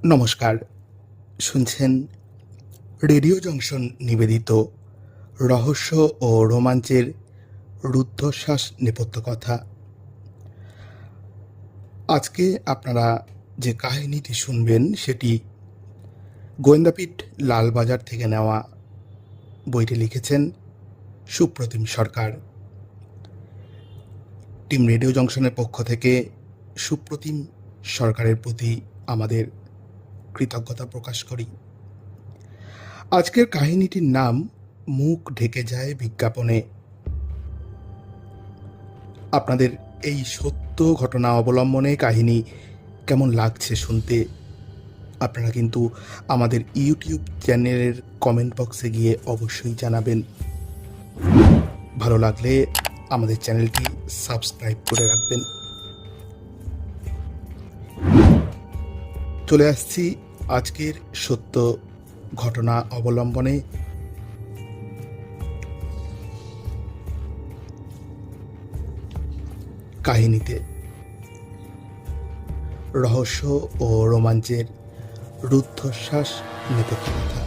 নমস্কার, শুনছেন radio junction নিবেদিত রহস্য ও রোমাঞ্চের রুদ্ধশ্বাস নেপথ্য কথা। আজকে আপনারা যে কাহিনীটি শুনবেন সেটি গোয়েন্দাপীঠ লালবাজার থেকে নেওয়া। বইটি লিখেছেন সুপ্রতিম সরকার। টিম রেডিও জংশনের পক্ষ থেকে সুপ্রতিম সরকারের প্রতি আমাদের কৃতজ্ঞতা প্রকাশ করি। আজকের কাহিনীটির নাম মুখ ঢেকে যায় বিজ্ঞাপনে। আপনাদের এই সত্য ঘটনা অবলম্বনে কাহিনী কেমন লাগছে শুনতে আপনারা কিন্তু আমাদের ইউটিউব চ্যানেলের কমেন্ট বক্সে গিয়ে অবশ্যই জানাবেন। ভালো লাগলে আমাদের চ্যানেলটি সাবস্ক্রাইব করে রাখবেন। চলে আসছি আজকের সত্য ঘটনা অবলম্বনে। কাহিনীতে রহস্য ও রোমাঞ্চের রুদ্ধশ্বাস নেপথ্য কথা।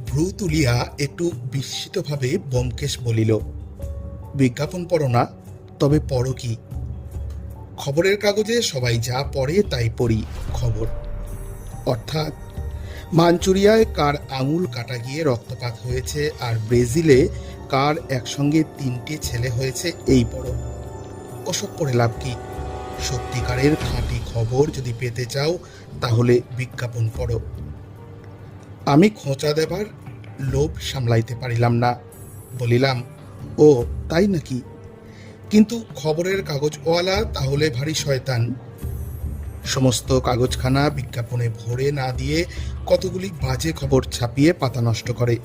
ভ্রু তুলিয়া একটু বিস্মিতভাবে ব্যোমকেশ বলিল, বিজ্ঞাপন পড়ো না? তবে পড়ো কি? খবরের কাগজে সবাই যা পড়ে তাই পড়ি খবর। অর্থাৎ মাঞ্চুরিয়ায় কার আঙুল কাটা গিয়ে রক্তপাত হয়েছে আর ব্রাজিলে কার একসঙ্গে 3টে ছেলে হয়েছে এই পড়ো। ওসব পড়ে লাভ কি? সত্যিকারের খাঁটি খবর যদি পেতে চাও তাহলে বিজ্ঞাপন পড়ো। আমি খোঁচা দেবার লোভ সামলাইতে পারিলাম না, বলিলাম, ও তাই নাকি? কিন্তু খবরের কাগজওয়ালা তাহলে ভারী শয়তান। সমস্ত কাগজখানা বিজ্ঞাপনে ভরে না দিয়ে কতগুলি বাজে খবর ছাপিয়ে পাতা নষ্ট করে।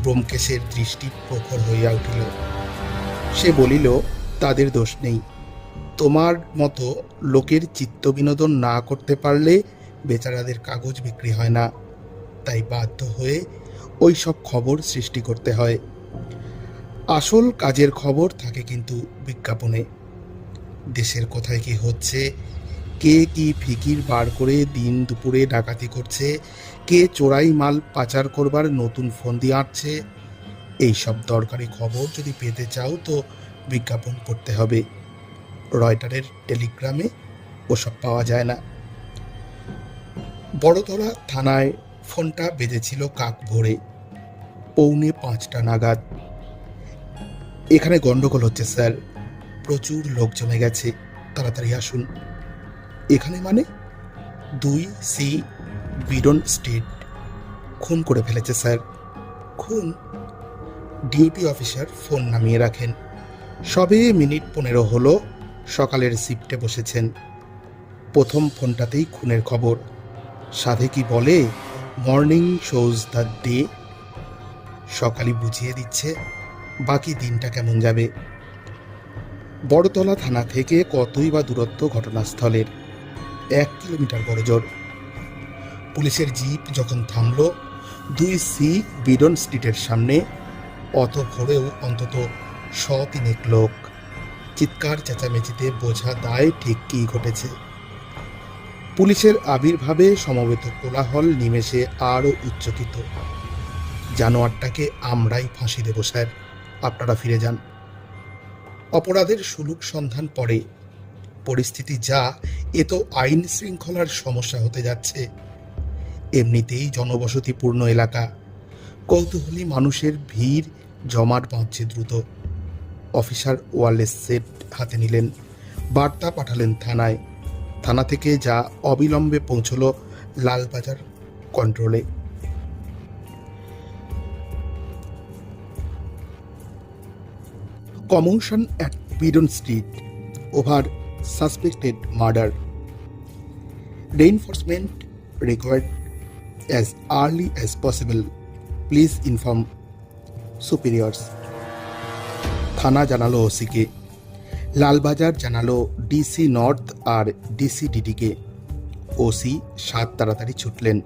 ব্যোমকেশের দৃষ্টি প্রখর হইয়া উঠিল। সে বলিল, তাদের দোষ নেই। তোমার মতো লোকের চিত্ত বিনোদন না করতে পারলে বেচারাদের কাগজ বিক্রি হয় না, তাই বাধ্য হয়ে ওই সব খবর সৃষ্টি করতে হয়। আসল কাজের খবর থাকে কিন্তু বিজ্ঞাপনে। দেশের কোথায় কি হচ্ছে, কে কি ফিকির বার করে দিন দুপুরে ডাকাতি করছে, কে চোরাই মাল পাচার করবার নতুন ফন্দি আঁটছে, এইসব দরকারি খবর যদি পেতে চাও তো বিজ্ঞাপন পড়তে হবে। রয়টারের টেলিগ্রামে ওসব পাওয়া যায় না। বড়তলা থানায় ফোনটা বেজেছিল কাক ভোরে 4:45 নাগাদ। এখানে গন্ডগোল হচ্ছে স্যার, প্রচুর লোক জমে গেছে, তাড়াতাড়ি আসুন। এখানে মানে? 2C Beadon street. খুন করে ফেলেছে স্যার। খুন? ডিউটি অফিসার ফোন নামিয়ে রাখেন। সবে মিনিট 15 হলো সকালের শিফটে বসেছেন। প্রথম ফোনটাতেই খুনের খবর। সাধে কি বলে, মর্নিং শোজ দ্য ডে। সকালই বুঝিয়ে দিচ্ছে বাকি দিনটা কেমন যাবে। বড়তলা থানা থেকে কতই বা দূরত্ব ঘটনাস্থলের? 1 কিলোমিটার বড়জোর। পুলিশের জিপ যখন থামল 2C বিডন স্ট্রিটের সামনে, অত ভোরেও অন্তত 100-3 লোক। চিৎকার চেঁচামেচিতে বোঝা দায় ঠিক কী ঘটেছে। পুলিশের আবির্ভাবে সমবেত কোলাহল নিমেষে আরও উচ্চকিত। জানোয়ারটাকে আমরাই ফাঁসি দেব স্যার, আপনারা ফিরে যান। অপরাধের সুলুক সন্ধান পড়ে। পরিস্থিতি যা, এ তো আইন শৃঙ্খলার সমস্যা হতে যাচ্ছে। এমনিতেই জনবসতিপূর্ণ এলাকা, কৌতূহলী মানুষের ভিড় জমাট বাঁধছে দ্রুত। অফিসার ওয়ারলেস সেট হাতে নিলেন, বার্তা পাঠালেন থানায়। থানা থেকে যা অবিলম্বে পৌঁছল লালবাজার কন্ট্রোলে। Commotion at Beadon street over suspected murder. Reinforcement required as early as possible. Please inform superiors. থানা জানালো ওসিকে, লালবাজার জানালো ডিসি নর্থ আর ডিসি ডিডিকে। ওসি 7 তাড়াতাড়ি ছুটলেন।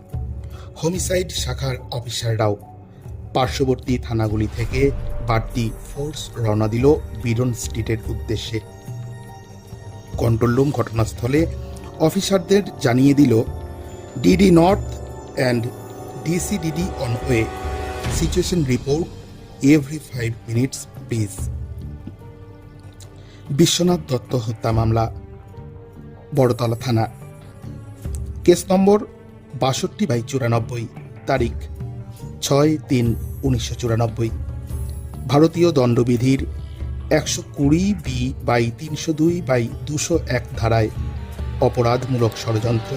হোমিসাইড শাখার অফিসাররাও। পার্শ্ববর্তী থানাগুলি থেকে বাড়তি ফোর্স রওনা দিল বিডন স্ট্রিটের উদ্দেশ্যে। কন্ট্রোল রুম ঘটনাস্থলে অফিসারদের জানিয়ে দিল DD north and ডিসিডিডি on way, situation report every 5 minutes please. Biswanath Dutta হত্যা মামলা, বড়তলা থানা, কেস নম্বর 62/94, তারিখ 6/3/1994। ভারতীয় দণ্ডবিধির 120B/302/201 ধারায় অপরাধমূলক ষড়যন্ত্র,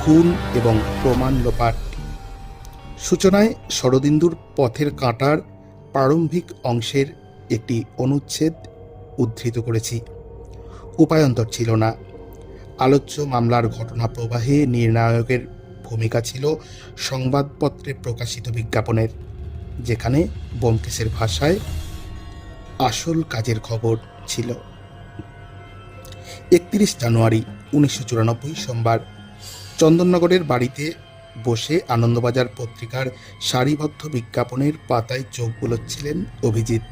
খুন এবং প্রমাণ লোপাট। সূচনায় শরদিন্দুর পথের কাঁটার প্রারম্ভিক অংশের একটি অনুচ্ছেদ উদ্ধৃত করেছি। উপায়ন্তর ছিল না। আলোচ্য মামলার ঘটনা প্রবাহে নির্ণায়কের ভূমিকা ছিল সংবাদপত্রে প্রকাশিত বিজ্ঞাপনের, যেখানে ব্যোমকেশের ভাষায় আসল কাজের খবর ছিল। 31 জানুয়ারি 1994 সোমবার চন্দননগরের বাড়িতে বসে আনন্দবাজার পত্রিকার সারিবদ্ধ বিজ্ঞাপনের পাতায় চোখ বুলোচ্ছিলেন অভিজিৎ।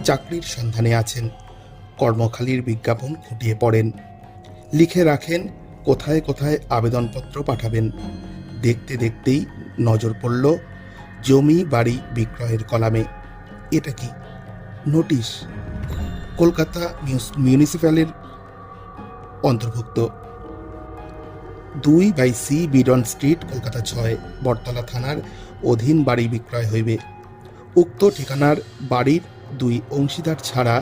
চাকরির সন্ধানে আছেন, কর্মখালির বিজ্ঞাপন খুঁটিয়ে পড়েন, লিখে রাখেন কোথায় কোথায় আবেদনপত্র পাঠাবেন। দেখতে দেখতেই নজর পড়ল জমি বাড়ি বিক্রয়ের কলামে। এটা কি? নোটিশ, কলকাতা মিউনিসিপ্যালের অন্তর্ভুক্ত, 2/C বিডন স্ট্রিট, কলকাতা 6, বটতলা থানার অধীন বাড়ি বিক্রয় হইবে। উক্ত ঠিকানার বাড়ির 2 অংশীদার ছাড়া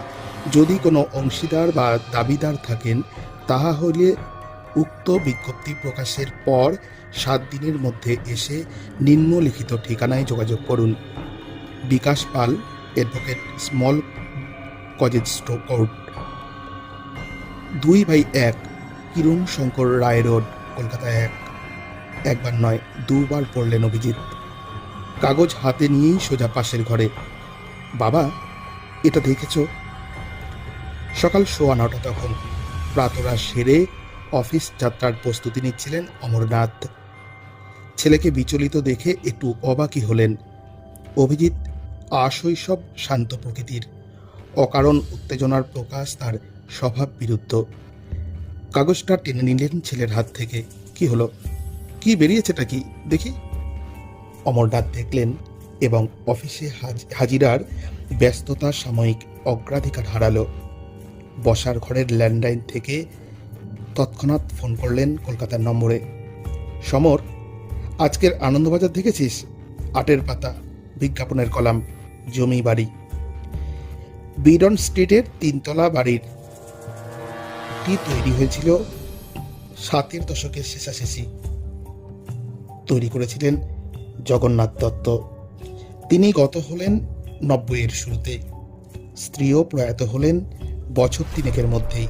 যদি কোনো অংশীদার বা দাবিদার থাকেন, তাহা হইলে উক্ত বিজ্ঞপ্তি প্রকাশের পর 7 দিনের মধ্যে এসে নিম্নলিখিত ঠিকানায় যোগাযোগ করুন। বিকাশ পাল, অ্যাডভোকেট, স্মল কজেজ কোর্ট, 2/1 কিরণ শঙ্কর রায় রোড, কলকাতা 1। একবার নয়, 2বার পড়লেন অভিজিৎ। কাগজ হাতে নিয়েই সোজা পাশের ঘরে। বাবা, এটা দেখেছ? সকাল 9:15 তখন। প্রাতরা সেরে অফিস যাত্রার প্রস্তুতি নিচ্ছিলেন অমরনাথ। ছেলেকে বিচলিত দেখে একটু অবাকই হলেন। অভিজিৎ আশৈশব শান্ত প্রকৃতির, অকারণ উত্তেজনার প্রকাশ তার স্বভাব বিরুদ্ধ। কাগজটা টেনে নিলেন ছেলের হাত থেকে। কি হলো? কি বেরিয়েছেটা কি দেখি? অমরনাথ দেখলেন এবং অফিসে হাজিরার ব্যস্ততা সাময়িক অগ্রাধিকার হারালো। বসার ঘরের ল্যান্ডলাইন থেকে তৎক্ষণাৎ ফোন করলেন কলকাতার নম্বরে। সমর, আজকের আনন্দবাজার দেখেছিস? 8 পাতা, বিজ্ঞাপনের কলাম, জমি বাড়ি। বিডন স্ট্রিটের 3 তলা বাড়িটি তৈরি হয়েছিল 7-এর দশকের শেষাশেষি। তৈরি করেছিলেন জগন্নাথ দত্ত। তিনি গত হলেন 90-এর শুরুতে। স্ত্রীও প্রয়াত হলেন বছর 3-এর মধ্যেই।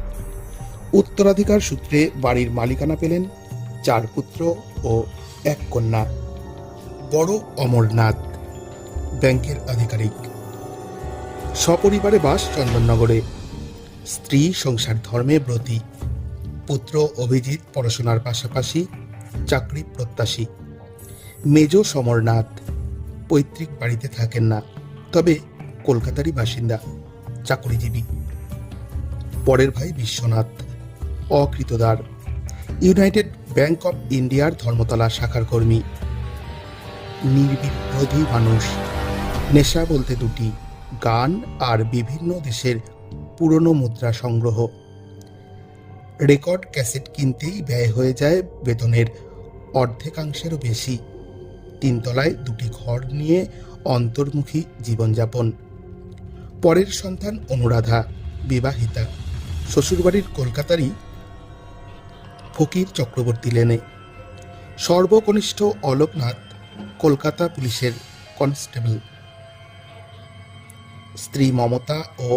উত্তরাধিকার সূত্রে বাড়ির মালিকানা পেলেন 4 পুত্র ও 1 কন্যা। বড় অমরনাথ, ব্যাংকের আধিকারিক। সপরিবারে বাস চন্দননগরে। স্ত্রী সংসার ধর্মে ব্রতী। পুত্র অভিজিৎ পড়াশোনার পাশাপাশি চাকরি প্রত্যাশী। মেজ সমরনাথ পৈতৃক বাড়িতে থাকেন না, তবে কলকাতারই বাসিন্দা, চাকরিজীবী। পরের ভাই বিশ্বনাথ, অকৃতদার, ইউনাইটেড ব্যাংক অফ ইন্ডিয়ার ধর্মতলা শাখার কর্মী। নির্বিরোধী মানুষ। নেশা বলতে 2টি, গান আর বিভিন্ন দেশের পুরনো মুদ্রা সংগ্রহ। রেকর্ড ক্যাসেট কিনতেই ব্যয় হয়ে যায় বেতনের অর্ধেকাংশেরও বেশি। 3 তলায় 2টি ঘর নিয়ে অন্তর্মুখী জীবনযাপন। পরের সন্তান অনুরাধা, বিবাহিতা, শ্বশুরবাড়ির কলকাতারই ফকির চক্রবর্তী লেনে। সর্বকনিষ্ঠ অলোকনাথ কলকাতা পুলিশের কনস্টেবল। স্ত্রী মমতা ও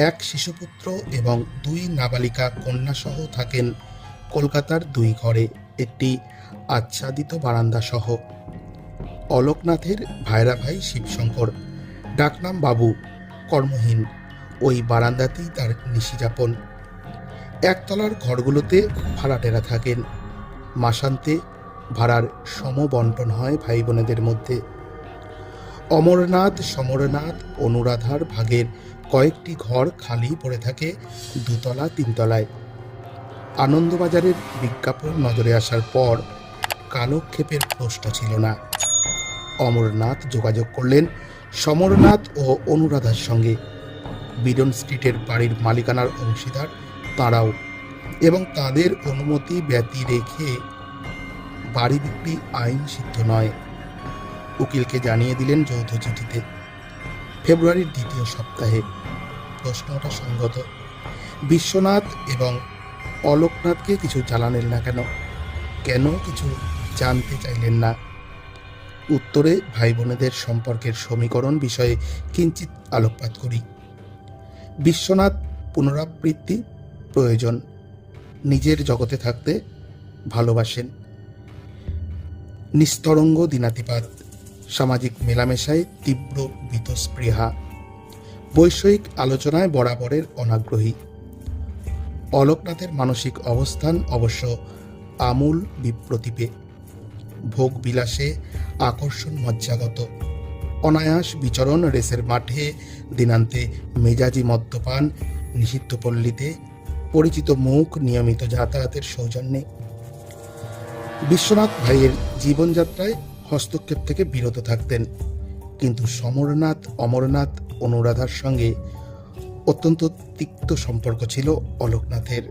1 শিশুপুত্র এবং 2 নাবালিকা কন্যাসহ থাকেন কলকাতার 2 ঘরে, একটি আচ্ছাদিত বারান্দা সহ। অলোকনাথের ভাইরা ভাই শিবশঙ্কর, ডাকনাম বাবু, কর্মহীন। ওই বারান্দাতেই তার নিশিযাপন। 1 তলার ঘরগুলোতে ভাড়াটেরা থাকেন। মাসান্তে ভাড়ার সমবন্টন হয় ভাই বোনেদের মধ্যে। অমরনাথ, সমরনাথ, অনুরাধার ভাগের কয়েকটি ঘর খালি পড়ে থাকে 2 তলা 3 তলায়। আনন্দবাজারের বিজ্ঞাপন নজরে আসার পর কালক্ষেপের প্রশ্ন ছিল না। অমরনাথ যোগাযোগ করলেন সমরনাথ ও অনুরাধার সঙ্গে। বিডন স্ট্রিটের বাড়ির মালিকানার অংশীদার তাঁরাও, এবং তাদের অনুমতি ব্যতি রেখে বাড়ি বিক্রি আইন সিদ্ধ নয়। উকিলকে জানিয়ে দিলেন যৌথ চিঠিতে। ফেব্রুয়ারির দ্বিতীয় সপ্তাহে। প্রশ্নটা সঙ্গত, বিশ্বনাথ এবং অলোকনাথকে কিছু জানালেন না কেন? কেন কিছু জানতে চাইলেন না? উত্তরে ভাই বোনেদের সম্পর্কের সমীকরণ বিষয়ে কিঞ্চিত আলোকপাত করি। বিশ্বনাথ পুনরাবৃত্তি প্রয়োজন, নিজের জগতে থাকতে ভালোবাসেন। নিস্তরঙ্গ দিনাতিপাত, সামাজিক মেলামেশায় তীব্র বীতস্পৃহা, বৈষয়িক আলোচনায় বরাবরের অনাগ্রহী। অলোকনাথের মানসিক অবস্থান অবশ্য আমূল বিপ্রতীপে। ভোগ বিলাসে আকর্ষণ মজ্জাগত, অনায়াস বিচরণ রেসের মাঠে, দিনান্তে মেজাজি মদ্যপান, নিষিদ্ধ পল্লীতে পরিচিত মুখ, নিয়মিত যাতায়াতের সৌজন্যে। বিশ্বনাথ ভাইয়ের জীবনযাত্রায় হস্তক্ষেপ থেকে বিরত থাকতেন, কিন্তু সমরনাথ, অমরনাথ, অনুরাধার সঙ্গে অত্যন্ত তিক্ত সম্পর্ক ছিল অলোকনাথের।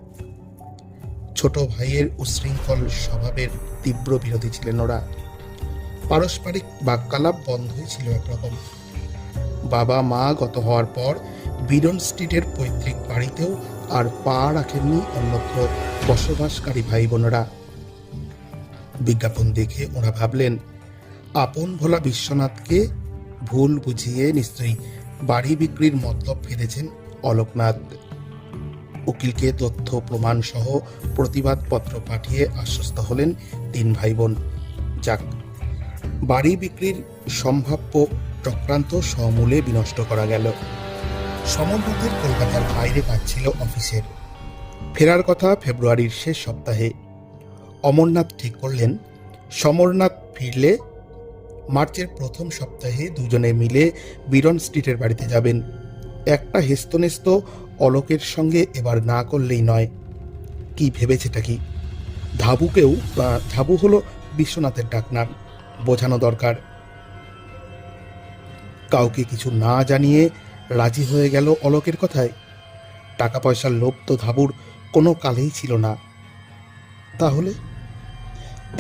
ছোট ভাইয়ের উচ্ছৃঙ্খল স্বভাবের তীব্র বিরোধী ছিলেন ওরা। পারস্পরিক বাক্যালাপ বন্ধই ছিল একরকম। বাবা মা গত হওয়ার পর বিডন স্ট্রিটের পৈতৃক বাড়িতেও আর পা রাখেননি অন্যত্র বসবাসকারী ভাই বোনেরা। বিজ্ঞাপন দেখে ওরা ভাবলেন আপন ভোলা বিশ্বনাথকে ভুল বুঝিয়ে নিশ্চয়ই বাড়ি বিক্রির মতলব ফেলেছেন অলোকনাথ। উকিলকে তথ্য প্রমাণ সহ প্রতিবাদপত্র পাঠিয়ে আশ্বস্ত হলেন তিন ভাই বোন। যাক, বাড়ি বিক্রির সম্ভাব্য চক্রান্ত সমূলে বিনষ্ট করা গেল। সমরনাথের কলকাতার বাইরে কাজ ছিল অফিসের। ফেরার কথা ফেব্রুয়ারির শেষ সপ্তাহে। অমরনাথ ঠিক করলেন সমরনাথ ফিরলে মার্চের প্রথম সপ্তাহে দুজনে মিলে বিডন স্ট্রিটের বাড়িতে যাবেন। একটা হেস্তনেস্ত অলোকের সঙ্গে এবার না করলেই নয়। কি ভেবেছেটা কি? ধাবু হলো বিশ্বনাথের ডাকনাম, বোঝানো দরকার। কাউকে কিছু না জানিয়ে রাজি হয়ে গেল অলোকের কথায়। টাকা পয়সার লোভ তো ধাবুর কোনো কালেই ছিল না।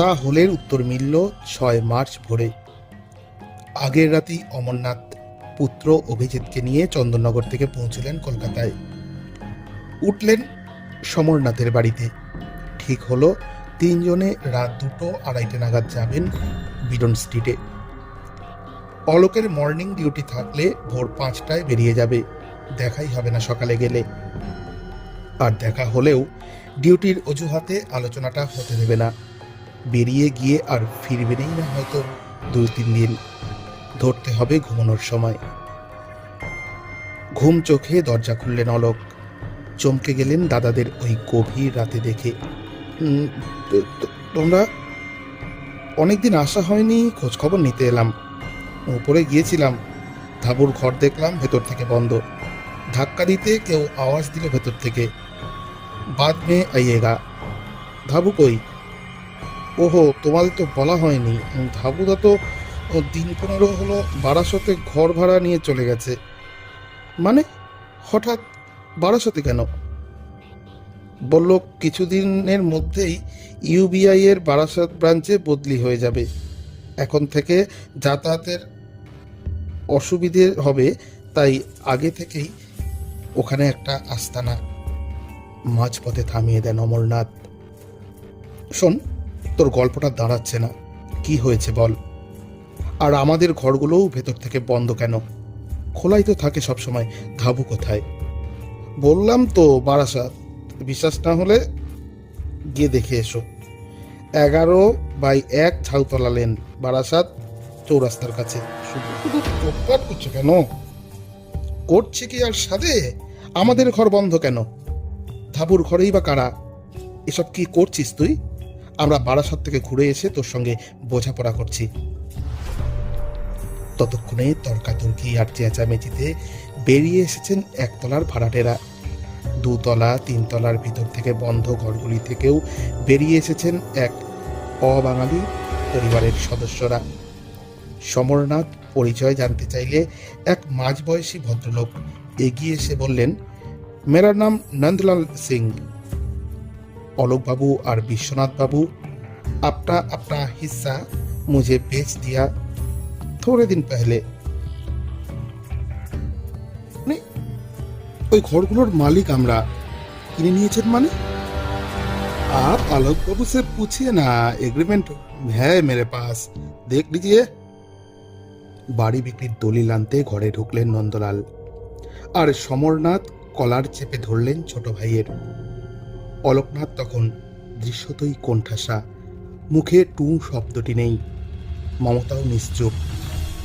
তাহলে উত্তর মিলল 6 মার্চ ভোরে। আগের রাতেই অমরনাথ পুত্র অভিজিৎকে নিয়ে চন্দননগর থেকে পৌঁছলেন কলকাতায়। উঠলেন সমরনাথের বাড়িতে। ঠিক হলো তিনজনে রাত 2-2:30 নাগাদ যাবেন বিডন স্ট্রিটে। অলোকের মর্নিং ডিউটি থাকলে ভোর 5টায় বেরিয়ে যাবে, দেখাই হবে না সকালে গেলে। আর দেখা হলেও ডিউটির অজুহাতে আলোচনাটা হতে দেবে না। বেরিয়ে গিয়ে আর ফিরবেনই না হয়তো 2-3 দিন। ধরতে হবে ঘুমানোর সময়। ঘুম চোখে দরজা খুললেন অলোক। চমকে গেলেন দাদাদের ওই গভীর রাতে দেখে। তোমরা? অনেকদিন আসা হয়নি, খোঁজ খবর নিতে এলাম। উপরে গিয়েছিলাম, ধাবুর ঘর দেখলাম ভেতর থেকে বন্ধ। ধাক্কা দিতে কেউ আওয়াজ দিল ভেতর থেকে, বাদ মে আইয়েগা। ধাবু কই? ওহো, তোমাদের তো বলা হয়নি। ধাবুদা তো দিন 15 হলো বারাসতে ঘর ভাড়া নিয়ে চলে গেছে। মানে হঠাৎ বারাসতে কেন? বলল কিছুদিনের মধ্যেই ইউবিআই এর বারাসত ব্রাঞ্চে বদলি হয়ে যাবে। এখন থেকে যাতায়াতের অসুবিধে হবে, তাই আগে থেকেই ওখানে একটা আস্তানা। মাঝপথে থামিয়ে দেন অমরনাথ। শোন, তোর গল্পটা দাঁড়াচ্ছে না। কি হয়েছে বল? আর আমাদের ঘরগুলোও ভেতর থেকে বন্ধ কেন? খোলাই তো থাকে সবসময়। ধাবু কোথায়? বললাম তো বারাসাত। বিশ্বাস না হলে গিয়ে দেখে এসো। 11/1 ঝাউতলা লেন, বারাসাত চৌরাস্তার কাছে। শুধু শুধু চোখপাট করছে কেন? করছে কি আর সাধে? আমাদের ঘর বন্ধ কেন? ধাবুর ঘরেই বা কারা? এসব কি করছিস তুই? আমরা বারাসাত থেকে ঘুরে এসে তোর সঙ্গে বোঝাপড়া করছি। ততক্ষণে তর্কাতর্কি আর চেঁচামেচিতে বেরিয়ে এসেছেন একতলার ভাড়াটেরা। দুতলা তিনতলার ভিতর থেকে বন্ধ ঘরগুলি থেকেও বেরিয়ে এসেছেন এক অবাঙালি পরিবারের সদস্যরা। সমরনাথ পরিচয় জানতে চাইলে এক মাঝবয়সী ভদ্রলোক এগিয়ে এসে বললেন, মেরা নাম নন্দলাল সিং। অলোক বাবু আর বিশ্বনাথ বাবু अपना अपना हिस्सा मुझे बेच दिया थोड़े दिन पहले। ওই ঘরগুলোর মালিক আমরা, কিনে নিয়েছেন মানে? आप आलोक बाबू से पूछिए ना, एग्रीमेंट है मेरे पास, देख लीजिए। বাড়ি বিক্রির দলিল আনতে ঘরে ঢুকলেন নন্দলাল, আর সমরনাথ কলার চেপে ধরলেন ছোট ভাইয়ের। অলোকনাথ তখন দৃশ্যতই কোণঠাসা, মুখে টু শব্দটি নেই। মমতাও নিশ্চুপ,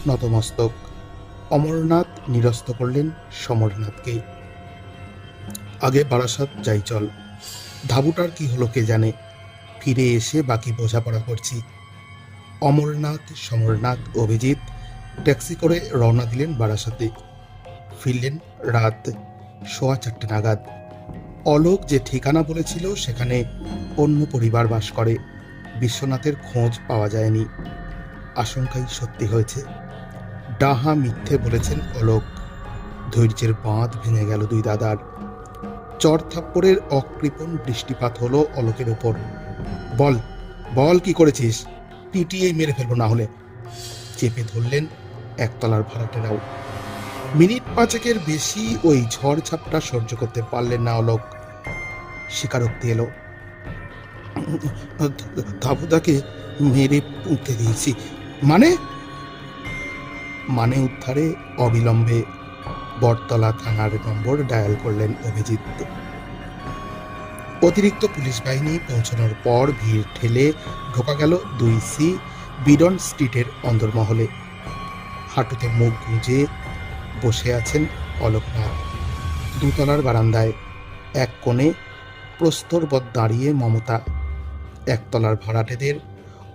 নতমস্তক। অমরনাথ নিরস্ত করলেন সমরনাথকে। আগে বারাসাত যাই চল, ধাবুটার কি হলো কে জানে, ফিরে এসে বাকি বোঝাপড়া করছি। অমরনাথ, সমরনাথ, অভিজিৎ ট্যাক্সি করে রওনা দিলেন বারাসাতে। ফিরলেন রাত 4:15 নাগাদ। অলোক যে ঠিকানা বলেছিল সেখানে অন্য পরিবার বাস করে। বিশ্বনাথের খোঁজ পাওয়া যায়নি। আশঙ্কাই সত্যি হয়েছে। ডাহা মিথ্যে বলেছেন অলোক। ধৈর্যের বাঁধ ভেঙে গেল দুই দাদার। চড়থাপ্পড়ের অকৃপণ বৃষ্টিপাত হলো অলোকের ওপর। বল বল, কি করেছিস? পিটিয়েই মেরে ফেলবো না হলে। চেপে ধরলেন একতলার ভাড়াটেরাও। মিনিট 5 বেশি ওই ঝড় ঝাপটা সহ্য করতে পারলেন না অলোক। স্বীকারোক্তি এলো, ধাবুদাকে মেরে পুঁতে দিয়েছি। মানে? মানে উদ্ধারে অবিলম্বে বটতলা থানার নম্বর ডায়াল করলেন অভিজিৎ। অতিরিক্ত পুলিশ বাহিনী পৌঁছানোর পর ভিড় ঠেলে ঢোকা গেল 2C বিডন স্ট্রিটের অন্দরমহলে। হাঁটুতে মুখ গুঁজে বসে আছেন অলোকনাথ। দুতলার বারান্দায় এক কোণে প্রস্তরবৎ দাঁড়িয়ে মমতা। একতলার ভাড়াটেদের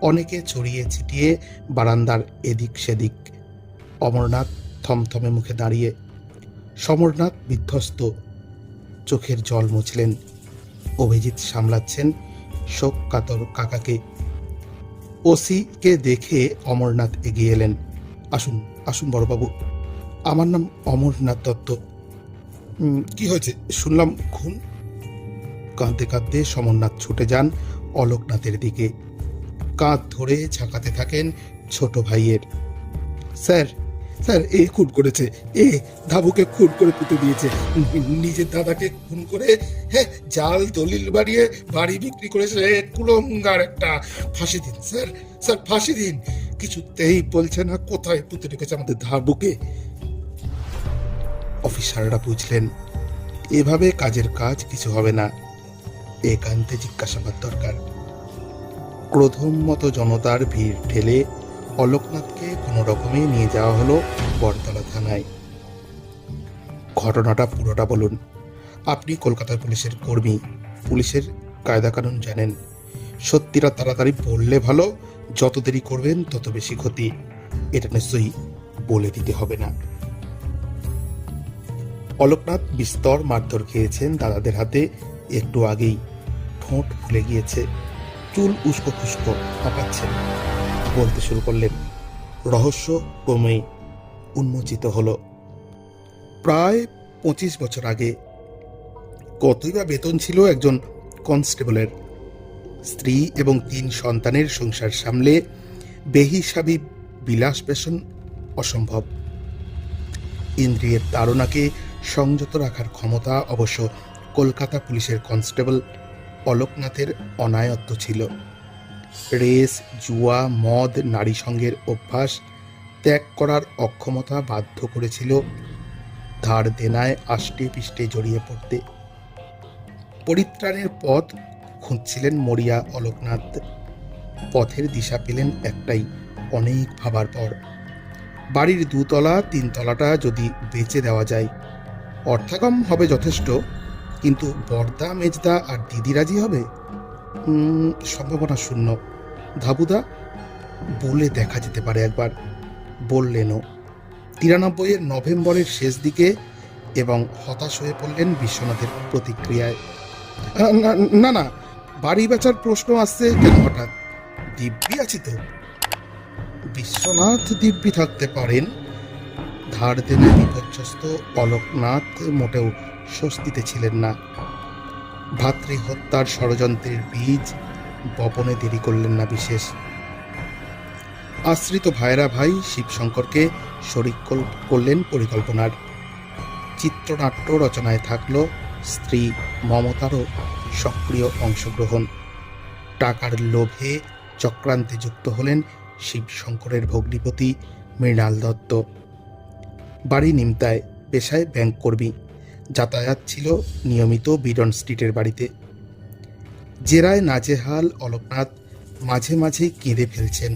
অনেকে ছড়িয়ে ছিটিয়ে বারান্দার এদিক সেদিক। অমরনাথ থমথমে মুখে দাঁড়িয়ে। সমরনাথ বিধ্বস্ত, চোখের জল মুছলেন। অভিজিৎ সামলাচ্ছেন শোক কাতর কাকাকে। ওসিকে দেখে অমরনাথ এগিয়ে এলেন। আসুন আসুন বড়বাবু, আমার নাম অমরনাথ দত্ত। কি হয়েছে? শুনলাম খুন। কাঁদতে কাঁদতে সমরনাথ ছুটে যান অলোকনাথের দিকে। কাঁধ ধরে ঝাঁকাতে থাকেন ছোট ভাইয়ের। স্যার স্যার, এ খুন করেছে, এ ধাবুকে খুন করে পুঁতে দিয়েছে। নিজের দাদাকে খুন করে, হ্যাঁ, জাল দলিল বাড়িয়ে বাড়ি বিক্রি করেছে। কুলঙ্গার একটা। ফাঁসি দিন স্যার, স্যার ফাঁসি দিন। কিছুতেই বলছে না কোথায় পুঁতে রেখেছে আমাদের ধাবুকে। অফিসাররা বুঝলেন এভাবে কাজের কাজ কিছু হবে না। একান্তে জিজ্ঞাসাবাদ দরকার। ক্রোধমত জনতার ভিড় ঠেলে অলোকনাথকে কোনো রকমে নিয়ে যাওয়া হলো বটতলা থানায়। ঘটনাটা পুরোটা বলুন। আপনি কলকাতার পুলিশের কর্মী, পুলিশের কায়দা কানুন জানেন। সত্যিটা তাড়াতাড়ি বললে ভালো, যত দেরি করবেন তত বেশি ক্ষতি। এটা নিশ্চয়ই বলে দিতে হবে না। অলোকনাথ বিস্তর মারধর খেয়েছেন দাদাদের হাতে একটু আগেই। ঠোঁট ফুলে গিয়েছে, চুল উস্কো খুস্কো, হাঁপাচ্ছেন। বলতে শুরু করলেন। রহস্য ক্রমেই উন্মোচিত হলো। প্রায় 25 বছর আগে কতই বা বেতন ছিল একজন কনস্টেবলের। স্ত্রী এবং 3 সন্তানের সংসার সামলে বেহিসাবি বিলাস বেশন অসম্ভব। ইন্দ্রিয়ের তাড়নাকে সংযত রাখার ক্ষমতা অবশ্য কলকাতা পুলিশের কনস্টেবল অলোকনাথের অনায়ত্ত ছিল। রেস, জুয়া, মদ, নারী সঙ্গের অভ্যাস ত্যাগ করার অক্ষমতা বাধ্য করেছিল ধার দেনায় আষ্টে পিষ্টে জড়িয়ে পড়তে। পরিত্রাণের পথ খুঁজছিলেন মরিয়া অলোকনাথ। পথের দিশা পেলেন একটাই, অনেক ভাবার পর। বাড়ির 2 তলা 3 তলাটা যদি বেচে দেওয়া যায়, অর্থাগম হবে যথেষ্ট, কিন্তু বর্দা, মেজদা আর দিদি রাজি হবে? সম্ভাবনা শূন্য। ধাবুদা বলে দেখা যেতে পারে একবার। বললেনও। 93-এর নভেম্বরের শেষ দিকে এবং হতাশ হয়ে পড়লেন বিশ্বনাথের প্রতিক্রিয়ায়। না না না, বাড়ি বেচার প্রশ্ন আসছে কেন হঠাৎ? দিব্যি আছি তো। বিশ্বনাথ দিব্যি থাকতে পারেন, ধার দেনে বিপর্যস্ত অলোকনাথ মোটেও স্বস্তিতে ছিলেন না। ভাতৃ হত্যার ষড়যন্ত্রের বীজ বপনে দেরি করলেন না বিশেষ। আশ্রিত ভাইরা ভাই শিবশঙ্করকে শরিক করলেন পরিকল্পনার। চিত্রনাট্য রচনায় থাকল স্ত্রী মমতারও সক্রিয় অংশগ্রহণ। টাকার লোভে চক্রান্তে যুক্ত হলেন শিবশঙ্করের ভগ্নিপতি মৃণাল দত্ত। বাড়ি নিমতায়, পেশায় ব্যাংক কর্মী, যাতায়াত ছিল নিয়মিত বিডন স্ট্রিটের বাড়িতে। জেরায় নাজেহাল অলোকনাথ মাঝে মাঝেই কেঁদে ফেলছেন,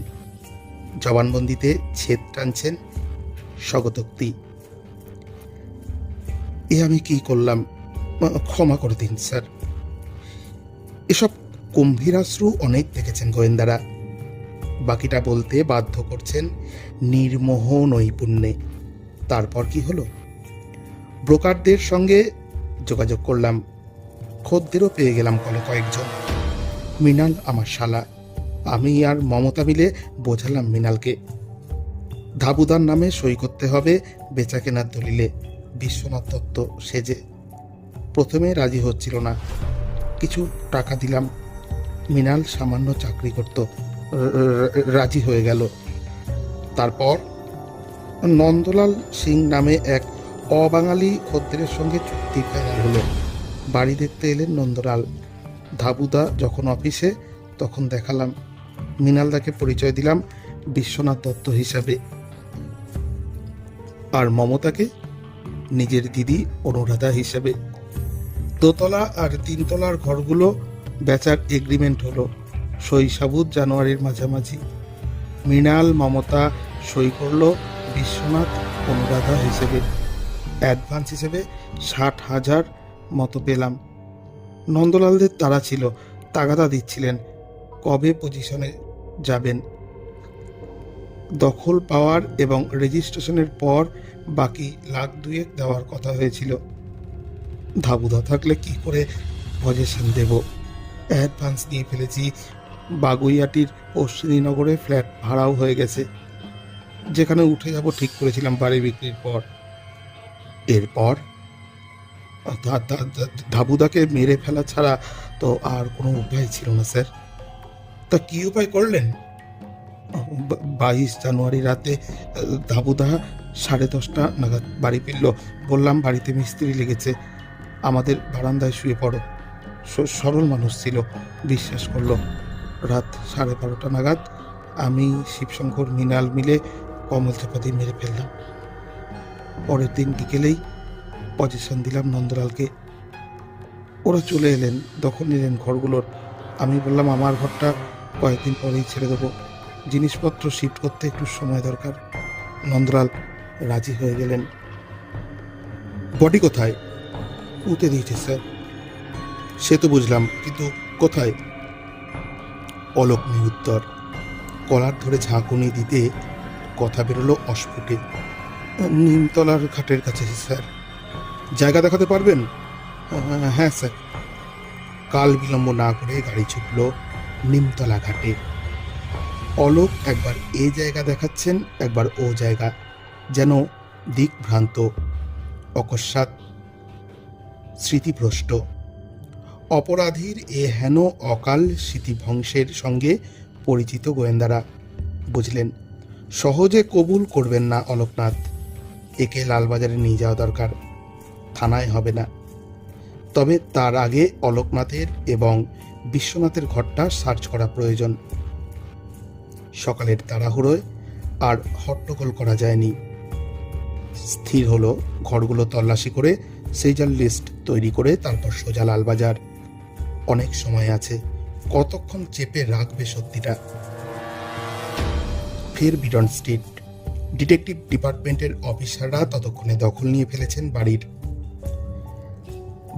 জবানবন্দিতে ছেদ টানছেন স্বগতোক্তি। এ আমি কি করলাম, ক্ষমা করে দিন স্যার। এসব গম্ভীরাশ্রু অনেক দেখেছেন গোয়েন্দারা। বাকিটা বলতে বাধ্য করছেন নির্মোহ নৈপুণ্যে। তারপর কি হলো? ব্রোকারদের সঙ্গে যোগাযোগ করলাম, খদ্দেরও পেয়ে গেলাম কয়েকজন। মৃণাল আমার শালা, আমি আর মমতা মিলে বোঝালাম মৃণালকে ধাবুদার নামে সই করতে হবে বেচা কেনার দলিলে বিশ্বনাথ দত্ত সেজে। প্রথমে রাজি হচ্ছিল না, কিছু টাকা দিলাম। মৃণাল সামান্য চাকরি করত, রাজি হয়ে গেল। তারপর নন্দলাল সিং নামে এক অবাঙালি খদ্দেরের সঙ্গে চুক্তি ফাইনাল হলো। বাড়ি দেখতে এলেন নন্দলাল। ধাবুদা যখন অফিসে তখন দেখালাম, মৃণালদাকে পরিচয় দিলাম বিশ্বনাথ দত্ত হিসাবে, আর মমতাকে নিজের দিদি অনুরাধা হিসাবে। দোতলা আর তিনতলার ঘরগুলো বেচার এগ্রিমেন্ট হলো সই সাবুত জানুয়ারির মাঝামাঝি। মৃণাল মমতা সই করলো বিশ্বনাথ অনুরাধা হিসেবে। অ্যাডভান্স হিসেবে 60,000 মতো পেলাম। নন্দলালদের তারা ছিল, তাগাদা দিচ্ছিলেন কবে পজিশনে যাবেন। দখল পাওয়ার এবং রেজিস্ট্রেশনের পর বাকি 1,02,000 দেওয়ার কথা হয়েছিল। ধাবুদা থাকলে কি করে পজিশন দেব? অ্যাডভান্স নিয়ে ফেলেছি। বাগুইয়াটির অশ্বিনীনগরে ফ্ল্যাট ভাড়াও হয়ে গেছে, যেখানে উঠে যাব ঠিক করেছিলাম বাড়ি বিক্রির পর। এরপর ধাবুদাকে মেরে ফেলা ছাড়া তো আর কোনো উপায় ছিল না স্যার। তা কি উপায় করলেন? 22 জানুয়ারি রাতে ধাবুদা 10:30 নাগাদ বাড়ি ফিরল। বললাম বাড়িতে মিস্ত্রি লেগেছে, আমাদের বারান্দায় শুয়ে পড়ো। সরল মানুষ ছিল, বিশ্বাস করলো। রাত 12:30 নাগাদ আমি শিবশঙ্কর মৃণাল মিলে কমল চাপা দিয়ে মেরে ফেললাম। পরের দিন বিকেলেই পজিশন দিলাম নন্দলালকে। ওরা চলে এলেন, দখল নিলেন ঘরগুলোর। আমি বললাম আমার ঘরটা কয়েকদিন পরেই ছেড়ে দেবো, জিনিসপত্র শিফট করতে একটু সময় দরকার। নন্দলাল রাজি হয়ে গেলেন। বডি কোথায়? পুঁতে দিয়েছে স্যার। সে তো বুঝলাম, কিন্তু কোথায়? অলোক নিরুত্তর। কলার ধরে ঝাঁকুনি দিতে কথা বেরোলো অস্ফুটে। নিমতলার ঘাটের কাছে স্যার। জায়গা দেখাতে পারবেন? হ্যাঁ স্যার। কাল বিলম্ব না করে গাড়ি ছুটল নিমতলা ঘাটে। অলোক একবার এ জায়গা দেখাচ্ছেন, একবার ও জায়গা, যেন দিকভ্রান্ত, অকস্মাৎ স্মৃতিভ্রষ্ট। অপরাধীর এ হেন অকাল স্মৃতিভ্রংশের সঙ্গে পরিচিত গোয়েন্দারা বুঝলেন সহজে কবুল করবেন না অলোকনাথ। একে লালবাজারে নিয়ে যাওয়া দরকার, থানায় হবে না। তবে তার আগে অলোকনাথের এবং বিশ্বনাথের ঘরটা সার্চ করা প্রয়োজন। সকালের তাড়াহুড়োয় আর হট্টগোল করা যায়নি। স্থির হলো ঘরগুলো তল্লাশি করে সেজার লিস্ট তৈরি করে তারপর সোজা লালবাজার। অনেক সময় আছে, কতক্ষণ চেপে রাখবে সত্যিটা। ফের বিডন স্ট্রিট। ডিটেকটিভ ডিপার্টমেন্টের অফিসাররা ততক্ষণে দখল নিয়ে ফেলেছেন বাড়ির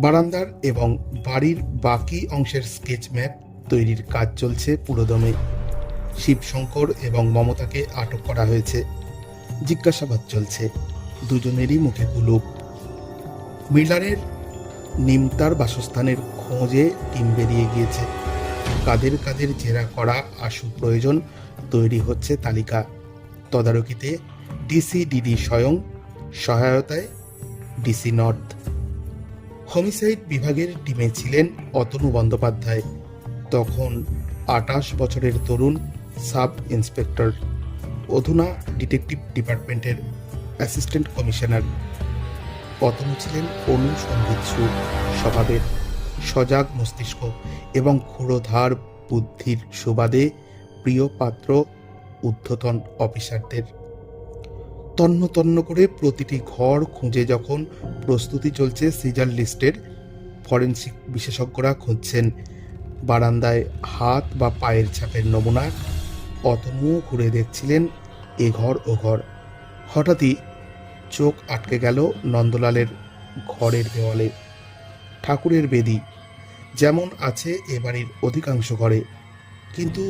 বারান্দার এবং বাড়ির বাকি অংশের স্কেচ ম্যাপ তৈরির কাজ চলছে পুরোদমে। শিবশঙ্কর এবং মমতাকে আটক করা হয়েছে, জিজ্ঞাসাবাদ চলছে, দুজনেরই মুখে কুলুপ। মিলারের নিমতার বাসস্থানের খোঁজে টিম বেরিয়ে গিয়েছে। কাদের কাদের জেরা করা আশু প্রয়োজন, তৈরি হচ্ছে তালিকা। তদারকিতে ডিসি স্বয়ং, সহায়তায় ডিসি নর্থ। হোমিসাইড বিভাগের টিমে ছিলেন অতনু বন্দ্যোপাধ্যায়, তখন 28 বছরের তরুণ সাব ইন্সপেক্টর, অধুনা ডিটেকটিভ ডিপার্টমেন্টের অ্যাসিস্ট্যান্ট কমিশনার। অতনু ছিলেন অনুসন্ধিৎসু স্বভাবের, সজাগ মস্তিষ্ক এবং ক্ষুরধার বুদ্ধির সুবাদে প্রিয় পাত্র ঊর্ধ্বতন অফিসারদের। তন্ন তন্ন করে প্রতিটি ঘর খুঁজে যখন প্রস্তুতি চলছে সিজার লিস্টের, ফরেনসিক বিশেষজ্ঞরা খুঁজছেন বারান্দায় হাত বা পায়ের ছাপের নমুনা, অতনুও ঘুরে দেখছিলেন এ ঘর ও ঘর। হঠাৎই চোখ আটকে গেল নন্দলালের ঘরের দেওয়ালে। ঠাকুরের বেদি যেমন আছে এ বাড়ির অধিকাংশ ঘরে, কিন্তু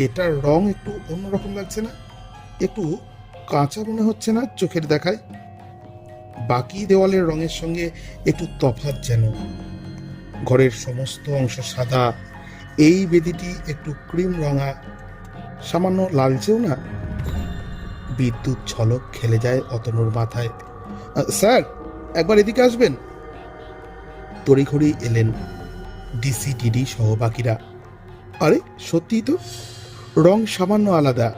এটার রং একটু অন্যরকম লাগছে না? একটু কাঁচা মনে হচ্ছে না চোখের দেখায়? বাকি দেওয়ালের রঙের সঙ্গে একটু তফাৎ যেন। ঘরের সমস্ত অংশ সাদা, এই বেদিটি একটু ক্রিম রঙা, সামান্য লালচেও না। বিদ্যুৎ ঝলক খেলে যায় অতনুর মাথায়। স্যার, একবার এদিকে আসবেন। তড়িঘড়ি এলেন ডিসি সহ বাকিরা। আরে সত্যিই তো, রং সামান্য আলাদা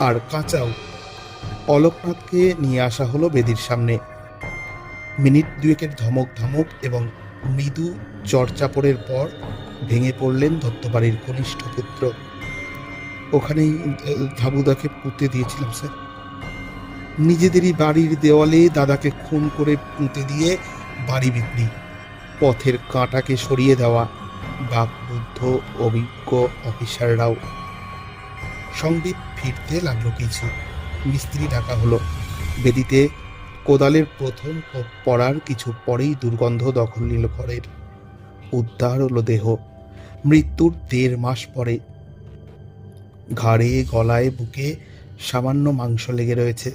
আর কাঁচাও। অলোকনাথকে নিয়ে আসা হলো বেদির সামনে। মিনিট দুয়েকের ধমক ধমক এবং মৃদু চড়চাপড়ের পর ভেঙে পড়লেন দত্তবাড়ির কনিষ্ঠ পুত্র। ওখানেই ধাবুদাকে পুঁতে দিয়েছিলাম স্যার। নিজেদেরই বাড়ির দেওয়ালে দাদাকে খুন করে পুঁতে দিয়ে বাড়ি বিক্রি, পথের কাঁটাকে সরিয়ে দেওয়া বাকরুদ্ধ অভিজ্ঞ অফিসাররাও। সংবিত ফিরতে লাগলো কিছু। মিস্ত্রি ডাকা হলো। বেদিতে কোদালের প্রথম কোপ পড়ার কিছু পরেই দুর্গন্ধ দখল নিল ঘরের। উদ্ধার হলো দেহ। মৃত্যুর 1.5 মাস পরে। ঘাড়ে, গলায়, বুকে সামান্য মাংস লেগে রয়েছে।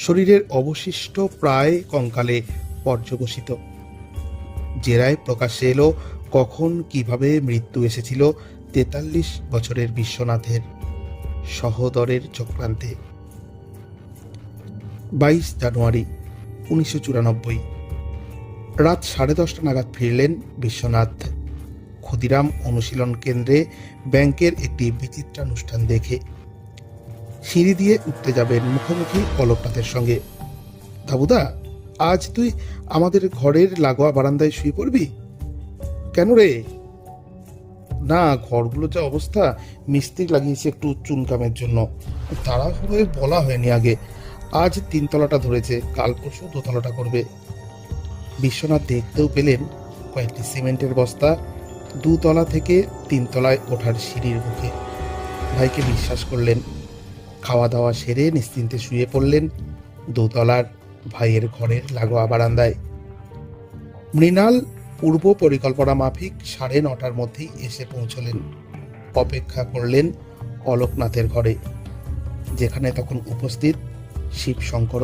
শরীরের অবশিষ্ট প্রায় কঙ্কালে পর্যবসিত। জেরায় প্রকাশ্যে এলো কখন কিভাবে মৃত্যু এসেছিল 43 বছরের বিশ্বনাথের সহোদরের চক্রান্তে। 22 জানুয়ারি 1994 রাত 10:30 নাগাদ ফিরলেন বিশ্বনাথ। ক্ষুদিরাম অনুশীলন কেন্দ্রে ব্যাংকের একটি বিচিত্রানুষ্ঠান দেখে সিঁড়ি দিয়ে উঠতে যাবেন, মুখোমুখি অলোকনাথের সঙ্গে। ধাবুদা, আজ তুই আমাদের ঘরের লাগোয়া বারান্দায় শুয়ে পড়বি? কেন রে? না, ঘরগুলো যা অবস্থা, মিস্ত্রি লাগিয়েছে একটু চুনকামের জন্য, তাড়াহুড়োয় বলা হয়নি আগে। আজ 3 তলাটা ধরেছে, কাল পরশু 2 তলাটা করবে। বিশ্বনাথ দেখতেও পেলেন কয়েকটি সিমেন্টের বস্তা 2 তলা থেকে 3 তলায় ওঠার সিঁড়ির মুখে। ভাইকে বিশ্বাস করলেন। খাওয়া দাওয়া সেরে নিশ্চিন্তে শুয়ে পড়লেন 2 তলার ভাইয়ের ঘরের লাগোয়া বারান্দায়। মৃণাল পূর্ব পরিকল্পনা মাফিক 9:30টার মধ্যেই এসে পৌঁছলেন। অপেক্ষা করলেন অলোকনাথের ঘরে, যেখানে তখন উপস্থিত শিবশঙ্কর।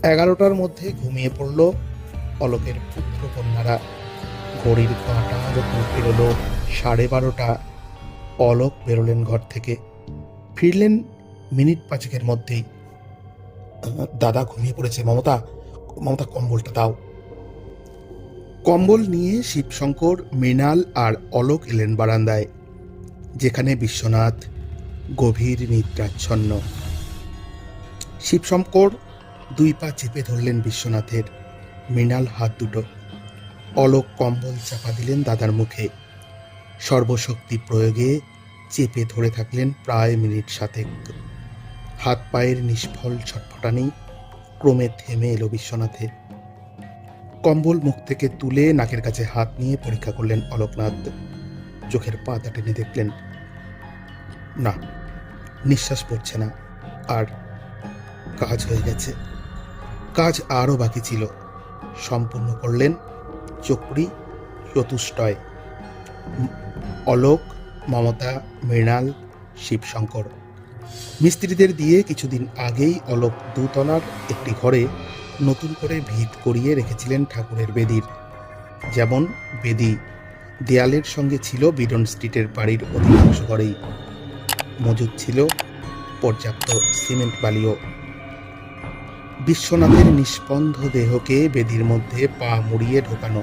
11টার মধ্যে ঘুমিয়ে পড়ল অলোকের পুত্র কন্যারা। ঘড়ির কাঁটা যখন পেরোলো 12:30, অলোক বেরোলেন ঘর থেকে। ফিরলেন মিনিট 5 মধ্যেই। দাদা ঘুমিয়ে পড়েছে, মমতা মমতা কম্বলটা দাও। কম্বল নিয়ে শিবশঙ্কর, মৃণাল আর অলোক এলেন বারান্দায়, যেখানে বিশ্বনাথ গভীর নিদ্রাচ্ছন্ন। শিবশঙ্কর 2 পা চেপে ধরলেন বিশ্বনাথের, মৃণাল হাত দুটো। অলোক কম্বল চাপা দিলেন দাদার মুখে। সর্বশক্তি প্রয়োগে চেপে ধরে থাকলেন প্রায় মিনিট 7। হাত পায়ের নিষ্ফল ছটফটানি ক্রমে থেমে এলো বিশ্বনাথের। কম্বল মুখ থেকে তুলে নাকের কাছে হাত নিয়ে পরীক্ষা করলেন অলোকনাথ। চোখের পাতা টেনে দেখলেন, না, নিঃশ্বাস পড়ছে না। আর কাজ হয়ে গেছে। কাজ আরও বাকি ছিল। সম্পূর্ণ করলেন চক্রী চতুষ্টয়। অলোক, মমতা, মৃণাল, শিবশঙ্কর। মিস্ত্রিদের দিয়ে কিছুদিন আগেই অলোক 2 তলার একটি ঘরে নতুন করে ভিত করিয়ে রেখেছিলেন ঠাকুরের বেদির। যেমন বেদি দেয়ালের সঙ্গে ছিল বিডন স্ট্রিটের বাড়ির অধিকাংশ ঘরেই মজুদ ছিল পর্যাপ্ত সিমেন্ট বালিও। বিশ্বনাথের নিষ্পন্দ দেহকে বেদির মধ্যে পা মুড়িয়ে ঢোকানো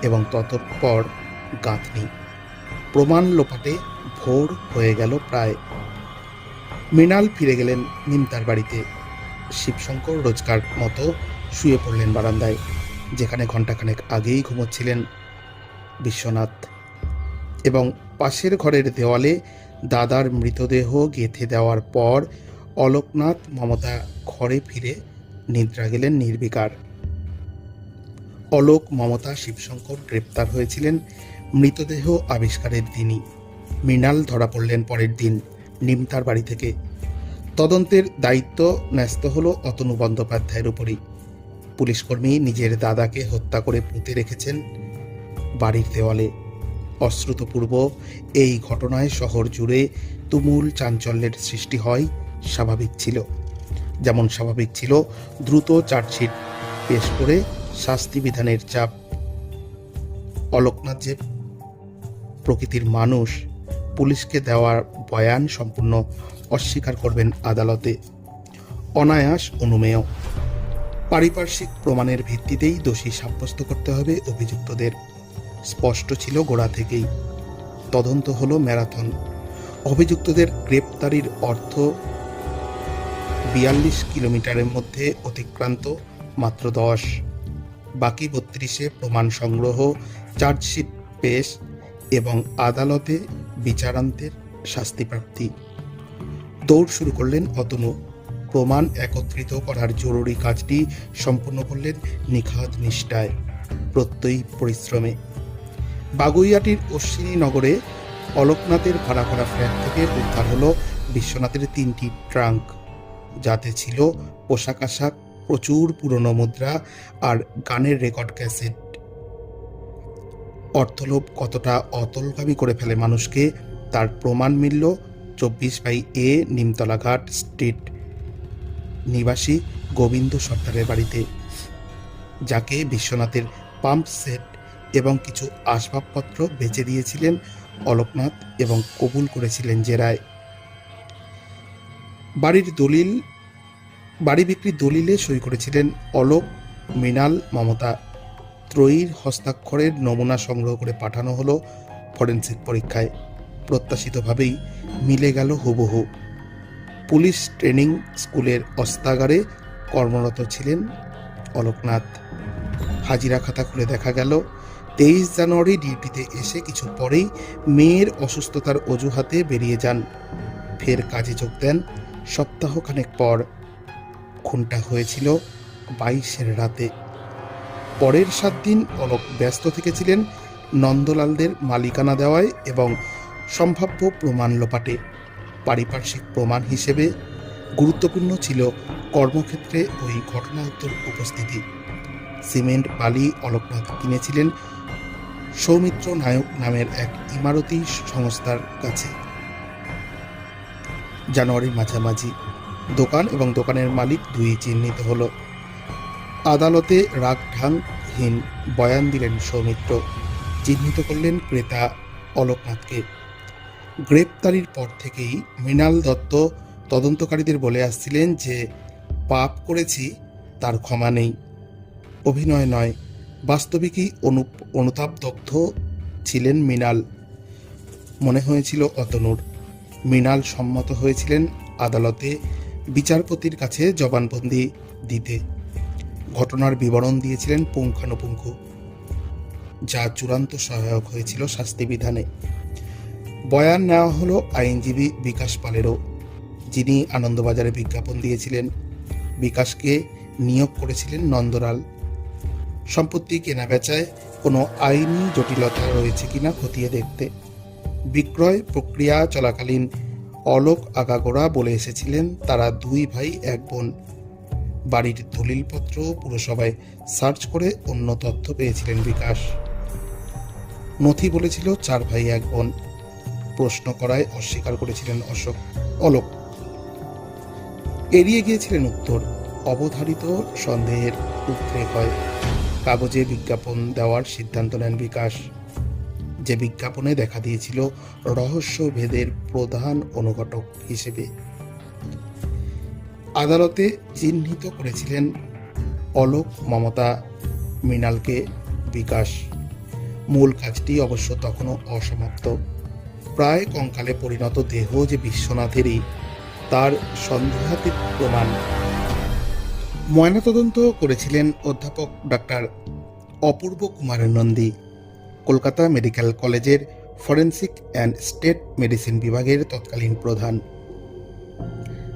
এবং ততঃপর গাঁথনি। প্রমাণ লোপাটে ভোর হয়ে গেল প্রায়। মৃণাল ফিরে গেলেন নিমতার বাড়িতে। শিবশঙ্কর রোজকার মতো শুয়ে পড়লেন বারান্দায়, যেখানে ঘণ্টাখানেক আগেই ঘুমোচ্ছিলেন বিশ্বনাথ। এবং পাশের ঘরের দেওয়ালে দাদার মৃতদেহ গেঁথে দেওয়ার পর অলোকনাথ মমতা ঘরে ফিরে নিদ্রা গেলেন নির্বিকার। অলোক, মমতা, শিবশঙ্কর গ্রেপ্তার হয়েছিলেন মৃতদেহ আবিষ্কারের দিনই। মৃণাল ধরা পড়লেন পরের দিন নিমতার বাড়ি থেকে। তদন্তের দায়িত্ব ন্যস্ত হলো অতনু বন্দ্যোপাধ্যায়ের উপরই। পুলিশকর্মী নিজের দাদাকে হত্যা করে পুঁতে রেখেছেন বাড়ির দেওয়ালে। অশ্রুতপূর্ব এই ঘটনায় শহর জুড়ে তুমুল চাঞ্চল্যের সৃষ্টি হয় স্বাভাবিক ছিল। যেমন স্বাভাবিক ছিল দ্রুত চার্জশিট পেশ করে শাস্তি বিধানের চাপ। অলোকনাথ যে প্রকৃতির মানুষ, পুলিশকে দেওয়ার বয়ান সম্পূর্ণ অস্বীকার করবেন আদালতে। অনায়াস অনুমেয়। পারিপার্শ্বিক প্রমাণের ভিত্তিতেই দোষী সাব্যস্ত করতে হবে অভিযুক্তদের। স্পষ্ট ছিল গোড়া থেকেই। তদন্ত হলো ম্যারাথন। অভিযুক্তদের গ্রেপ্তারির অর্থ 42 কিলোমিটারের মধ্যে অতিক্রান্ত মাত্র 10। বাকি 32-এ প্রমাণ সংগ্রহ, চার্জশিট পেশ এবং আদালতে বিচারান্তের শাস্তিপ্রাপ্তি। দৌড় শুরু করলেন অতনু। প্রমাণ একত্রিত করার জরুরি কাজটি সম্পন্ন করলেন নিখাদ নিষ্ঠায়, প্রত্যয়ী পরিশ্রমে। বাগুইয়াটির অশ্বিনী নগরে অলোকনাথের ভাড়া করা ফ্ল্যাট থেকে উদ্ধার হলো বিশ্বনাথের 3টি ট্রাঙ্ক, যাতে ছিল পোশাক আশাক, প্রচুর পুরনো মুদ্রা আর গানের রেকর্ড ক্যাসেট। অর্থলোভ কতটা অতলগামী করে ফেলে মানুষকে তার প্রমাণ মিলল 24/A নিমতলা ঘাট স্ট্রিট নিবাসী গোবিন্দ সর্দারের বাড়িতে, যাকে বিশ্বনাথের পাম্প সেট এবং কিছু আসবাবপত্র বেচে দিয়েছিলেন অলোকনাথ এবং কবুল করেছিলেন জেরায়। বাড়ি বিক্রির দলিলে সই করেছিলেন অলোক, মৃণাল, মমতা। ত্রয়ীর হস্তাক্ষরের নমুনা সংগ্রহ করে পাঠানো হলো ফরেনসিক পরীক্ষায়। প্রত্যাশিতভাবেই মিলে গেল হুবহু। পুলিশ ট্রেনিং স্কুলের অস্তাগারে কর্মরত ছিলেন অলোকনাথ। হাজিরা খাতা খুলে দেখা গেল 23 জানুয়ারি ডিউটিতে এসে কিছু পরেই মেয়ের অসুস্থতার অজুহাতে বেরিয়ে যান। ফের কাজে যোগ দেন সপ্তাহখানেক পর। খুনটা হয়েছিল 22-এর রাতে। পরের 7 দিন অলোক ব্যস্ত থেকেছিলেন নন্দলালদের মালিকানা দেওয়ায় এবং সম্ভাব্য প্রমাণ লোপাটে। পারিপার্শ্বিক প্রমাণ হিসেবে গুরুত্বপূর্ণ ছিল কর্মক্ষেত্রে ওই ঘটনা উত্তর উপস্থিতি। সিমেন্ট বালি অলোকনাথ কিনেছিলেন সৌমিত্র নায়ক নামের এক ইমারতি সংস্থার কাছে। জানুয়ারির মাঝামাঝি দোকান এবং দোকানের মালিক দুই চিহ্নিত হলো। আদালতে রাগঢাংহীন বয়ান দিলেন সৌমিত্র। চিহ্নিত করলেন ক্রেতা অলোকনাথকে। গ্রেপ্তারির পর থেকেই মৃণাল দত্ত তদন্তকারীদের বলে আসছিলেন যে পাপ করেছি, তার ক্ষমা নেই। অভিনয় নয়, বাস্তবিকই অনুতাপদগ্ধ ছিলেন মৃণাল। মনে হয়েছিল অতনুর। মৃণাল সম্মত হয়েছিলেন আদালতে বিচারপতির কাছে জবানবন্দি দিতে। ঘটনার বিবরণ দিয়েছিলেন পুঙ্খানুপুঙ্খ, যা চূড়ান্ত সহায়ক হয়েছিল শাস্তি বিধানে। বয়ান নেওয়া হলো আইনজীবী বিকাশ পালেরও, যিনি আনন্দবাজারে বিজ্ঞাপন দিয়েছিলেন। বিকাশকে নিয়োগ করেছিলেন নন্দলাল সম্পত্তি কেনাবেচায় কোনো আইনি জটিলতা রয়েছে কিনা খতিয়ে দেখতে। বিক্রয় প্রক্রিয়া চলাকালীন অলোক আগাগোড়া বলে এসেছিলেন তারা 2 ভাই 1 বোন। বাড়ির দলিলপত্র পুরসভায় সার্চ করে অন্য তথ্য পেয়েছিলেন বিকাশ। নথি বলেছিল 4 ভাই 1 বোন। প্রশ্ন করায় অস্বীকার করেছিলেন অলোক। এড়িয়ে গিয়েছিলেন উত্তর। অবধারিত সন্দেহের উদ্রেক হয়। কাগজে বিজ্ঞাপন দেওয়ার সিদ্ধান্ত নেন বিকাশ, যে বিজ্ঞাপনে দেখা দিয়েছিল রহস্যভেদের প্রধান অনুঘটক হিসেবে। আদালতে চিহ্নিত করেছিলেন অলোক, মমতা, মৃণালকে বিকাশ। মূল কাজটি অবশ্য তখনও অসমাপ্ত। প্রায় কঙ্কালে পরিণত দেহ যে বিশ্বনাথেরই, তার সন্দেহাতীত প্রমাণ। ময়নাতদন্ত করেছিলেন অধ্যাপক ডাক্তার অপূর্ব কুমার নন্দী, কলকাতা মেডিকেল কলেজের ফরেন্সিক অ্যান্ড স্টেট মেডিসিন বিভাগের তৎকালীন প্রধান।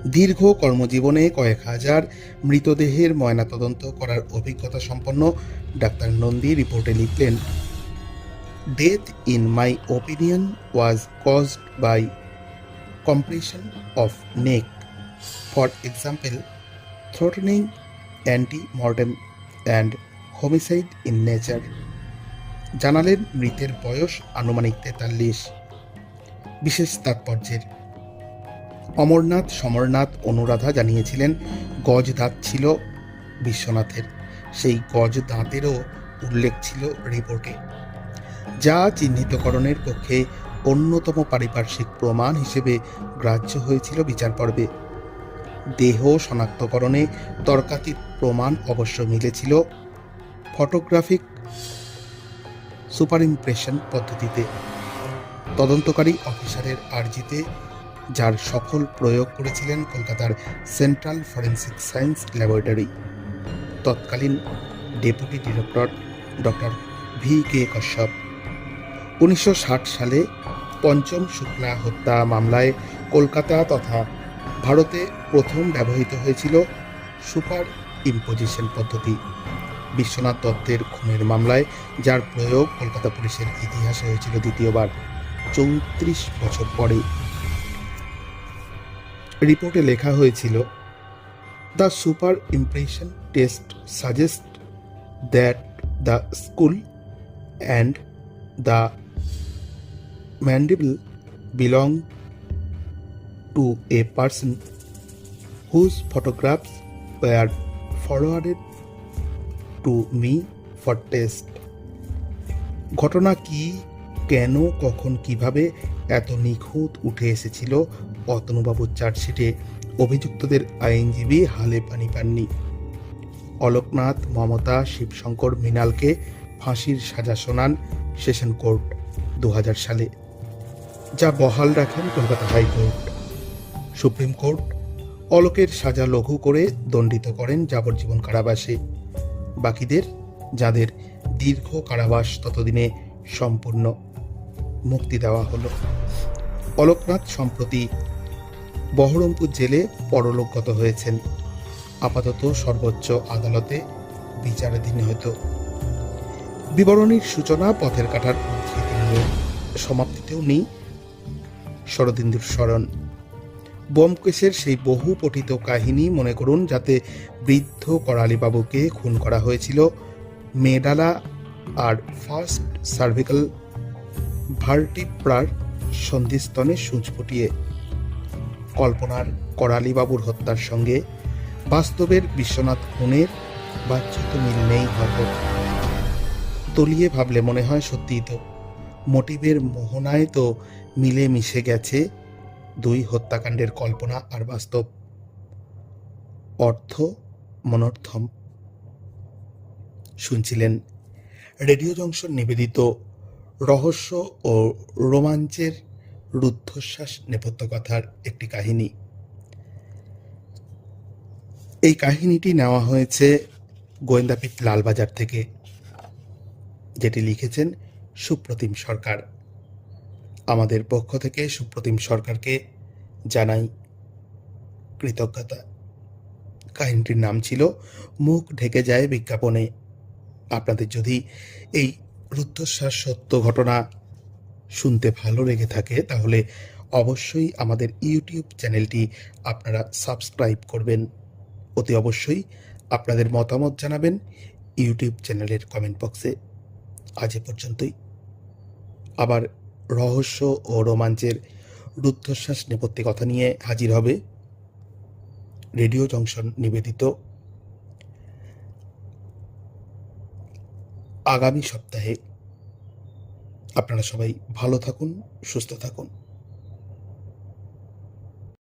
দীর্ঘ কর্মজীবনে কয়েক হাজার মৃতদেহের ময়নাতদন্ত করার অভিজ্ঞতা সম্পন্ন ডাক্তার নন্দী রিপোর্টে লিখলেন, death in my opinion was caused by compression of neck, for example, threatening anti-mortem and homicide in nature. জানালেন মৃতের বয়স আনুমানিক 43। বিশেষ তাৎপর্যের। অমরনাথ, সমরনাথ, অনুরাধা জানিয়েছিলেন গজ দাঁত ছিল বিশ্বনাথের। সেই গজ দাঁতেরও উল্লেখ ছিল রিপোর্টে, যা চিহ্নিতকরণের পক্ষে অন্যতম পারিপার্শ্বিক প্রমাণ হিসেবে গ্রাহ্য হয়েছিল বিচার পর্বে। দেহ শনাক্তকরণে তর্কাতীত প্রমাণ অবশ্য মিলেছিল ফটোগ্রাফিক সুপারইমপ্রেশন পদ্ধতিতে, তদন্তকারী অফিসারের আর্জিতে, যার সফল প্রয়োগ করেছিলেন কলকাতার সেন্ট্রাল ফরেন্সিক সায়েন্স ল্যাবরেটরি তৎকালীন deputy director doctor V.K. Kashyap. 1960 সালে পঞ্চম শুক্লা হত্যা মামলায় কলকাতা তথা ভারতে প্রথম ব্যবহৃত হয়েছিল সুপার ইম্পোজিশন পদ্ধতি। বিশ্বনাথ দত্তের খুনের মামলায় যার প্রয়োগ কলকাতা পুলিশের ইতিহাসে হয়েছিল দ্বিতীয়বার, 34 বছর পরে। রিপোর্টে লেখা হয়েছিল, the super impression test suggest that the school and the mandible belong to a person whose photographs were forwarded to me for test. ঘটনা কি, কেন, কখন, কিভাবে এত নিখুঁত উঠে এসেছিল অতনুবাবুর চার্জশিটে অভিযুক্তদের আইনজীবী হালে পানি পাননি। অলোকনাথ, মমতা, শিবশঙ্কর, মৃণালকে ফাঁসির সাজা শোনান সেশন কোর্ট 2000 সালে, যা বহাল রাখেন কলকাতা হাইকোর্ট। সুপ্রিম কোর্ট অলোকের সাজা লঘু করে দণ্ডিত করেন যাবজ্জীবন কারাবাসে। বাকিদের, যাদের দীর্ঘ কারাবাস ততদিনে সম্পূর্ণ, মুক্তি দেওয়া হলো। অলোকনাথ সম্প্রতি বহরমপুর জেলে পরলোকগত হয়েছেন, আপাতত সর্বোচ্চ আদালতে বিচারাধীন হতো। বিবরণীর সূচনা পথের কাটার উদ্ধৃতি নিয়ে, সমাপ্তিতেও নেই শরদিন্দুর স্মরণ। ব্যোমকেশের সেই বহু পঠিত কাহিনী মনে করুন, যাতে বৃদ্ধ করালিবাবুকে খুন করা হয়েছিল মেডালা আর ফার্স্ট সার্ভিক্যাল ভার্টিব্রার সন্ধিস্তনে সূচ ফুটিয়ে। কল্পনার করালিবাবুর হত্যার সঙ্গে বাস্তবের বিশ্বনাথ খুনের বাহ্যত মিল নেই হয়তো। তলিয়ে ভাবলে মনে হয় সত্যিই তো, মোটিভের মোহনায় তো মিলে মিশে গেছে দুই হত্যাকাণ্ডের কল্পনা আর বাস্তব। অর্থ মনর্থম। শুনছিলেন রেডিও জংশন নিবেদিত রহস্য ও রোমাঞ্চের রুদ্ধশ্বাস নেপথ্য কথার একটি কাহিনী। এই কাহিনীটি নেওয়া হয়েছে গোয়েন্দাপীঠ লালবাজার থেকে, যেটি লিখেছেন সুপ্রতিম সরকার। আমাদের পক্ষ থেকে সুপ্রতিম সরকারকে জানাই কৃতজ্ঞতা। কাহিনীটির নাম ছিল মুখ ঢেকে যায় বিজ্ঞাপনে। আপনাদের যদি এই রুদ্ধশ্বাস সত্য ঘটনা শুনতে ভালো লেগে থাকে, তাহলে অবশ্যই আমাদের ইউটিউব চ্যানেলটি আপনারা সাবস্ক্রাইব করবেন। অতি অবশ্যই আপনাদের মতামত জানাবেন ইউটিউব চ্যানেলের কমেন্ট বক্সে। আজ এ পর্যন্তই। আবার রহস্য ও রোমাঞ্চের রুদ্ধশ্বাস নেপথ্যে কথা নিয়ে হাজির হবে রেডিও জংশন নিবেদিত আগামী সপ্তাহে। আপনারা সবাই ভালো থাকুন, সুস্থ থাকুন।